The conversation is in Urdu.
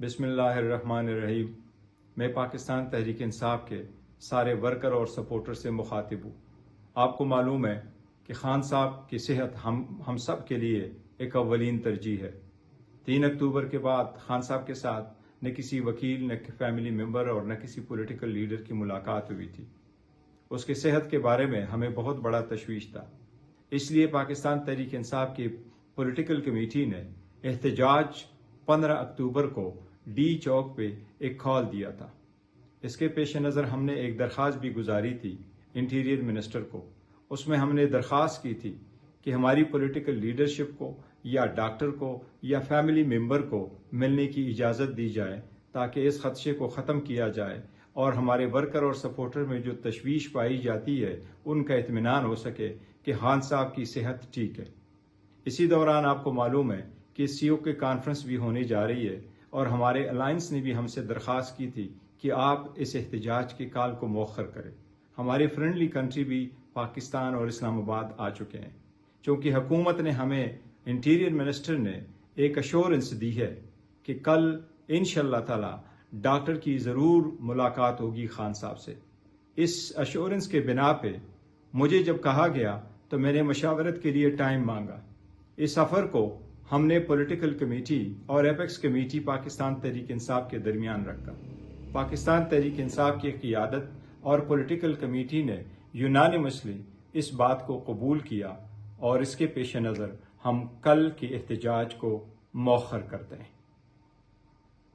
بسم اللہ الرحمن الرحیم۔ میں پاکستان تحریک انصاف کے سارے ورکر اور سپورٹر سے مخاطب ہوں۔ آپ کو معلوم ہے کہ خان صاحب کی صحت ہم سب کے لیے ایک اولین ترجیح ہے۔ 3 اکتوبر کے بعد خان صاحب کے ساتھ نہ کسی وکیل، نہ فیملی ممبر اور نہ کسی پولیٹیکل لیڈر کی ملاقات ہوئی تھی۔ اس کی صحت کے بارے میں ہمیں بہت بڑا تشویش تھا، اس لیے پاکستان تحریک انصاف کی پولیٹیکل کمیٹی نے احتجاج 15 اکتوبر کو ڈی چوک پہ ایک کال دیا تھا۔ اس کے پیش نظر ہم نے ایک درخواست بھی گزاری تھی انٹیریئر منسٹر کو۔ اس میں ہم نے درخواست کی تھی کہ ہماری پولیٹیکل لیڈرشپ کو یا ڈاکٹر کو یا فیملی ممبر کو ملنے کی اجازت دی جائے تاکہ اس خدشے کو ختم کیا جائے اور ہمارے ورکر اور سپورٹر میں جو تشویش پائی جاتی ہے ان کا اطمینان ہو سکے کہ خان صاحب کی صحت ٹھیک ہے۔ اسی دوران آپ کو معلوم ہے کہ سی او کی کانفرنس بھی ہونے جا رہی ہے اور ہمارے الائنس نے بھی ہم سے درخواست کی تھی کہ آپ اس احتجاج کے کال کو مؤخر کریں۔ ہمارے فرینڈلی کنٹری بھی پاکستان اور اسلام آباد آ چکے ہیں، چونکہ حکومت نے ہمیں انٹیریئر منسٹر نے ایک ایشورنس دی ہے کہ کل انشاءاللہ تعالی ڈاکٹر کی ضرور ملاقات ہوگی خان صاحب سے۔ اس ایشورنس کے بنا پہ مجھے جب کہا گیا تو میں نے مشاورت کے لیے ٹائم مانگا۔ اس سفر کو ہم نے پولیٹیکل کمیٹی اور ایپیکس کمیٹی پاکستان تحریک انصاف کے درمیان رکھا۔ پاکستان تحریک انصاف کی قیادت اور پولیٹیکل کمیٹی نے یونانیمسلی اس بات کو قبول کیا اور اس کے پیش نظر ہم کل کے احتجاج کو مؤخر کرتے ہیں۔